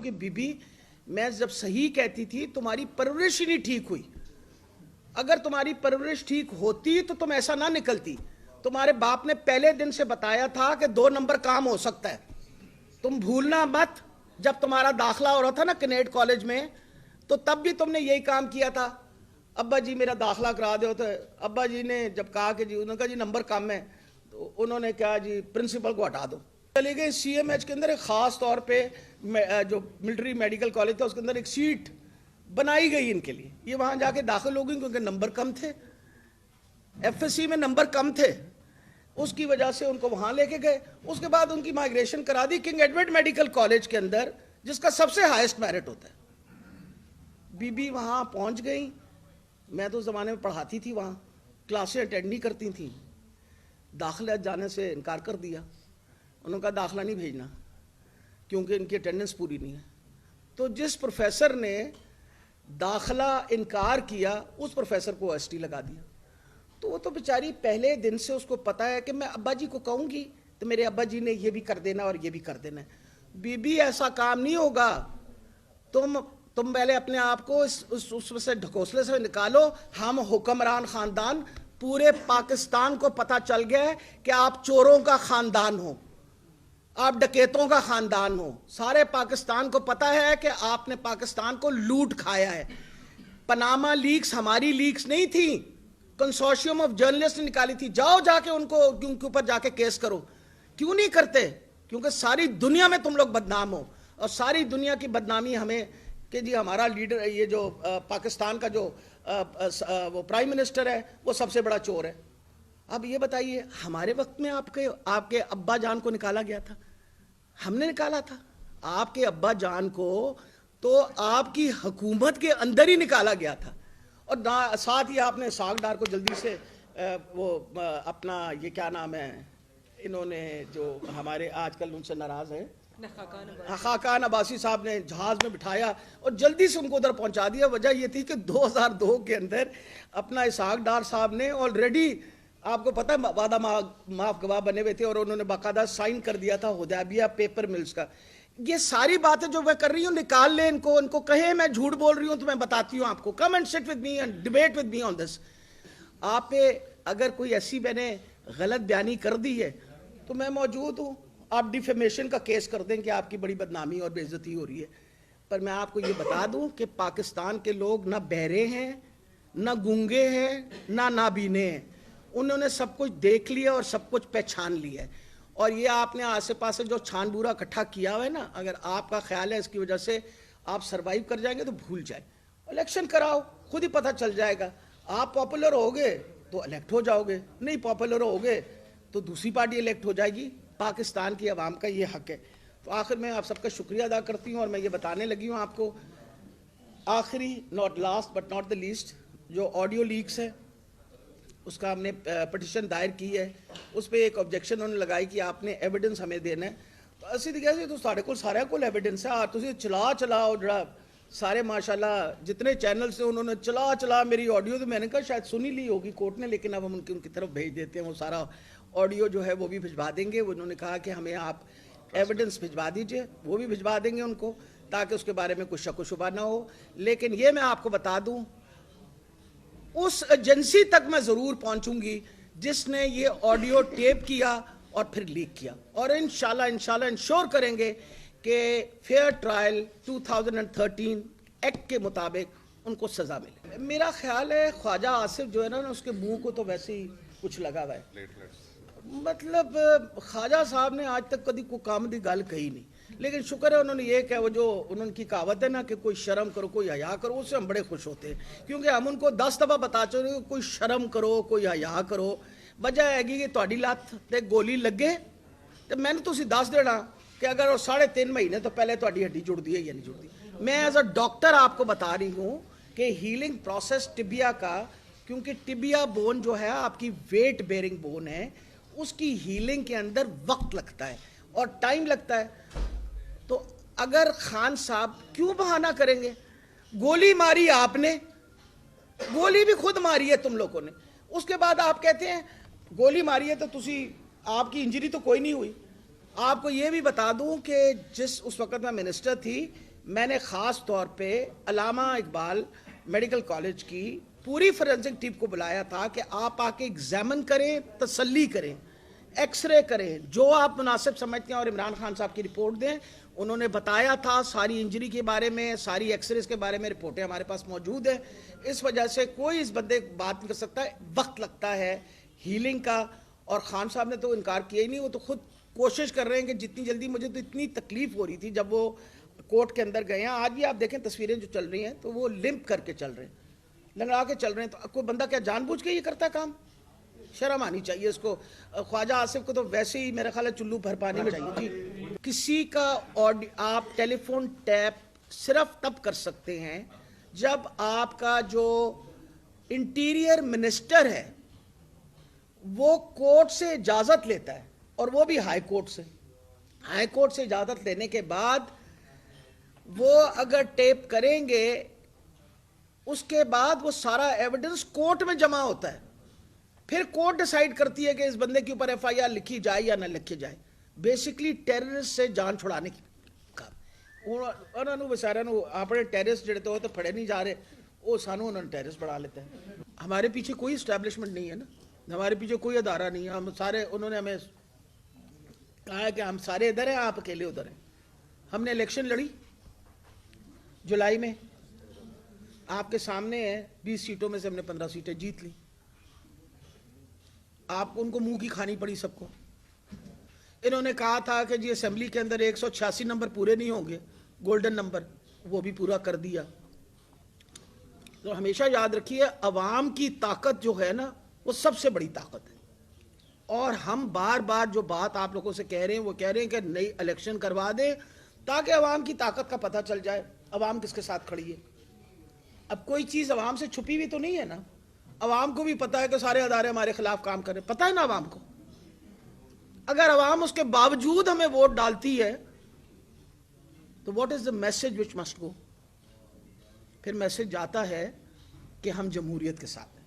کہ be be میں جب صحیح کہتی تھی تمہاری پرورش ہی نہیں ٹھیک ہوئی. اگر تمہاری پرورش ٹھیک ہوتی تو تم ایسا نہ نکلتی. تمہارے باپ نے پہلے دن سے بتایا تھا کہ 2 نمبر کام ہو سکتا ہے. تم بھولنا مت, جب تمہارا داخلہ ہو رہا تھا نا کینیڈ کالج میں, تو تب بھی تم نے یہی کام کیا تھا, ابا جی میرا داخلہ کرا دو. تو ابا جی نے جب کہا کہ جی, انہوں نے کہا جی نمبر کم ہے, تو انہوں نے کہا جی پرنسپل کو ہٹا دو. چلے گئے سی ایم ایچ کے اندر ایک خاص طور پہ جو ملٹری میڈیکل کالج تھا اس کے اندر ایک سیٹ بنائی گئی ان کے لیے. یہ وہاں جا کے داخل ہو گئی کیونکہ نمبر کم تھے, ایف ایس سی میں نمبر کم تھے, اس کی وجہ سے ان کو وہاں لے کے گئے. اس کے بعد ان کی مائگریشن کرا the king Edward medical college کے اندر, جس کا سب سے ہائیسٹ میرٹ ہوتا ہے. بی بی وہاں پہنچ گئی. میں تو اس زمانے میں پڑھاتی تھی وہاں, کلاسیں اٹینڈ نہیں کرتی تھیں, داخلہ جانے سے انکار کر دیا. انہوں نے کہا داخلہ نہیں بھیجنا کیونکہ ان کی اٹینڈنس پوری نہیں ہے. تو جس پروفیسر نے داخلہ انکار کیا اس پروفیسر کو ایس ٹی لگا دیا. تو وہ تو بیچاری پہلے دن سے اس کو پتا ہے کہ میں ابا جی کو کہوں گی تو میرے ابا جی نے یہ بھی کر دینا اور یہ بھی کر دینا. بی بی ایسا کام نہیں ہوگا. تم پہلے اپنے آپ کو اس سے ڈھکوسلے سے نکالو. ہم حکمران خاندان, پورے پاکستان کو پتا چل گیا ہے کہ آپ چوروں کا خاندان ہو, آپ ڈکیتوں کا خاندان ہو. سارے پاکستان کو پتا ہے کہ آپ نے پاکستان کو لوٹ کھایا ہے. پاناما لیکس ہماری لیکس نہیں تھی, کنسورشیم آف جرنلسٹ نے نکالی تھی. جاؤ جا کے ان کے اوپر جا کے کیس کرو. کیوں نہیں کرتے؟ کیونکہ ساری دنیا میں تم لوگ بدنام ہو, اور ساری دنیا کی بدنامی ہمیں کہ جی ہمارا لیڈر, یہ جو پاکستان کا جو وہ پرائم منسٹر ہے وہ سب سے بڑا چور ہے. اب یہ بتائیے, ہمارے وقت میں آپ کے ابا جان کو نکالا گیا تھا, ہم نے نکالا تھا آپ کے ابا جان کو, تو آپ کی حکومت کے اندر ہی نکالا گیا تھا. اور ساتھ ہی آپ نے اسحاق ڈار کو جلدی سے وہ اپنا یہ کیا نام ہے, انہوں نے جو ہمارے آج کل ان سے ناراض ہیں, خاقان عباسی صاحب نے جہاز میں بٹھایا اور جلدی سے ان کو ادھر پہنچا دیا. وجہ یہ تھی کہ 2002 کے اندر اپنا اسحاق ڈار صاحب نے آلریڈی, آپ کو پتہ ہے, وعدہ معاف گواہ بنے ہوئے تھے اور انہوں نے باقاعدہ سائن کر دیا تھا حدیبیہ پیپر ملز کا. یہ ساری باتیں جو میں کر رہی ہوں نکال لیں ان کو کہیں میں جھوٹ بول رہی ہوں تو میں بتاتی ہوں آپ کو. Come and sit with me and debate with me on this. آپ پہ اگر کوئی ایسی میں نے غلط بیانی کر دی ہے تو میں موجود ہوں. آپ ڈیفیمیشن کا کیس کر دیں کہ آپ کی بڑی بدنامی اور بے عزتی ہو رہی ہے, پر میں آپ کو یہ بتا دوں کہ پاکستان کے لوگ نہ بہرے ہیں, نہ گونگے ہیں, نہ نابینے ہیں. انہوں نے سب کچھ دیکھ لیا اور سب کچھ پہچان لیا ہے. اور یہ آپ نے آسے پاسے جو چھان بورا اکٹھا کیا ہوا ہے نا, اگر آپ کا خیال ہے اس کی وجہ سے آپ سروائیو کر جائیں گے تو بھول جائیں. الیکشن کراؤ, خود ہی پتہ چل جائے گا. آپ پاپولر ہوگے تو الیکٹ ہو جاؤ گے, نہیں پاپولر ہوگے تو دوسری پارٹی الیکٹ ہو جائے گی. پاکستان کی عوام کا یہ حق ہے. تو آخر میں آپ سب کا شکریہ ادا کرتی ہوں, اور میں یہ بتانے لگی ہوں آپ کو آخری, not last but not the least, جو آڈیو لیکس ہے اس کا ہم نے پٹیشن دائر کی ہے. اس پہ ایک آبجیکشن انہوں نے لگائی کہ آپ نے ایویڈنس ہمیں دینا ہے. تو اسی طریقے سے تو سارے کو ایویڈنس ہے. آپ تسی چلاؤ جڑا سارے ماشاءاللہ جتنے چینلز سے انہوں نے چلا میری آڈیو, تو میں نے کہا شاید سنی لی ہوگی کورٹ نے, لیکن اب ہم ان کی طرف بھیج دیتے ہیں. وہ سارا آڈیو جو ہے وہ بھی بھجوا دیں گے. انہوں نے کہا کہ ہمیں آپ ایویڈنس بھجوا دیجئے, وہ بھی بھجوا دیں گے ان کو, تاکہ اس کے بارے میں کوئی شک و شبہ نہ ہو. لیکن یہ میں آپ کو بتا دوں, اس ایجنسی تک میں ضرور پہنچوں گی جس نے یہ آڈیو ٹیپ کیا اور پھر لیک کیا, اور انشاءاللہ انشور کریں گے کہ فیئر ٹرائل 2013 ایکٹ کے مطابق ان کو سزا ملے. میرا خیال ہے خواجہ آصف جو ہے نا, اس کے منہ کو تو ویسے ہی کچھ لگا ہوا ہے. مطلب خواجہ صاحب نے آج تک کبھی کوئی کام دی گل کہی نہیں, لیکن شکر ہے انہوں نے یہ کہ وہ جو انہوں کی کہاوت ہے نا کہ کوئی شرم کرو کوئی حیا کرو, اس سے ہم بڑے خوش ہوتے ہیں, کیونکہ ہم ان کو 10 دفعہ بتا چکے ہیں کوئی شرم کرو کوئی حیا کرو. وجہ ہے کہ تہاڈی لت تے گولی لگے تو میں نے تسی دس دینا کہ اگر وہ 3.5 مہینے تو پہلے تہاڈی ہڈی جڑتی ہے یا نہیں جڑتی. میں ایز اے ڈاکٹر آپ کو بتا رہی ہوں کہ ہیلنگ پروسیس ٹبیا کا, کیونکہ ٹبیا بون جو ہے آپ کی ویٹ بیئرنگ بون ہے, اس کی ہیلنگ کے اندر وقت لگتا ہے اور ٹائم لگتا ہے. تو اگر خان صاحب کیوں بہانہ کریں گے, گولی ماری آپ نے, گولی بھی خود ماری ہے تم لوگوں نے, اس کے بعد آپ کہتے ہیں گولی ماری ہے تو آپ کی انجری تو کوئی نہیں ہوئی. آپ کو یہ بھی بتا دوں کہ اس وقت میں منسٹر تھی, میں نے خاص طور پہ علامہ اقبال میڈیکل کالج کی پوری فورینسک ٹیم کو بلایا تھا کہ آپ آ کے ایگزامن کریں, تسلی کریں, ایکس رے کریں, جو آپ مناسب سمجھتے ہیں, اور عمران خان صاحب کی رپورٹ دیں. انہوں نے بتایا تھا ساری انجری کے بارے میں, ساری ایکس ریز کے بارے میں رپورٹیں ہمارے پاس موجود ہیں. اس وجہ سے کوئی اس بندے کو بات نہیں کر سکتا ہے. وقت لگتا ہے ہیلنگ کا, اور خان صاحب نے تو انکار کیا ہی نہیں. وہ تو خود کوشش کر رہے ہیں کہ جتنی جلدی, مجھے تو اتنی تکلیف ہو رہی تھی جب وہ کورٹ کے اندر گئے ہیں. آج بھی آپ دیکھیں تصویریں جو چل رہی ہیں تو وہ لمپ کر کے چل رہے ہیں, لنگڑا کے چل رہے ہیں. تو کوئی بندہ کیا جان بوجھ کے یہ کرتا ہے کام؟ شرم آنی چاہیے اس کو. خواجہ آصف کو تو ویسے ہی میرا خیال ہے چلو بھر پانی میں چاہیے. جی, کسی کا آپ ٹیلی فون ٹیپ صرف تب کر سکتے ہیں جب آپ کا جو انٹیریئر منسٹر ہے وہ کورٹ سے اجازت لیتا ہے, اور وہ بھی ہائی کورٹ سے. ہائی کورٹ سے اجازت لینے کے بعد وہ اگر ٹیپ کریں گے, اس کے بعد وہ سارا ایویڈنس کورٹ میں جمع ہوتا ہے. پھر کورٹ ڈیسائیڈ کرتی ہے کہ اس بندے کے اوپر ایف آئی آر لکھی جائے یا نہ لکھی جائے. بیسکلی ٹیررسٹ سے جان چھڑانے کی کام. انہوں نے بیچارے اپنے ٹیررسٹ جڑے تو پھڑے نہیں جا رہے, وہ سانو انہوں نے ٹیررسٹ بڑھا لیتے ہیں. ہمارے پیچھے کوئی اسٹیبلشمنٹ نہیں ہے نا, ہمارے پیچھے کوئی ادارہ نہیں ہے. ہم سارے, انہوں نے ہمیں کہا ہے کہ ہم سارے ادھر ہیں, آپ اکیلے ادھر ہیں. ہم نے الیکشن لڑی جولائی میں, آپ کے سامنے ہے, 20 سیٹوں میں سے ہم نے 15 سیٹیں جیت لی. آپ ان کو منہ کی کھانی پڑی سب کو. انہوں نے کہا تھا کہ جی اسمبلی کے اندر 186 نمبر پورے نہیں ہوں گے, گولڈن نمبر, وہ بھی پورا کر دیا. تو ہمیشہ یاد رکھیے عوام کی طاقت جو ہے نا وہ سب سے بڑی طاقت ہے. اور ہم بار بار جو بات آپ لوگوں سے کہہ رہے ہیں وہ کہہ رہے ہیں کہ نئی الیکشن کروا دیں تاکہ عوام کی طاقت کا پتہ چل جائے, عوام کس کے ساتھ کھڑی ہے. اب کوئی چیز عوام سے چھپی ہوئی تو نہیں ہے نا. عوام کو بھی پتہ ہے کہ سارے ادارے ہمارے خلاف کام کر رہے ہیں, پتہ ہے نا عوام کو. اگر عوام اس کے باوجود ہمیں ووٹ ڈالتی ہے تو what is the message which must go? پھر میسج جاتا ہے کہ ہم جمہوریت کے ساتھ ہیں.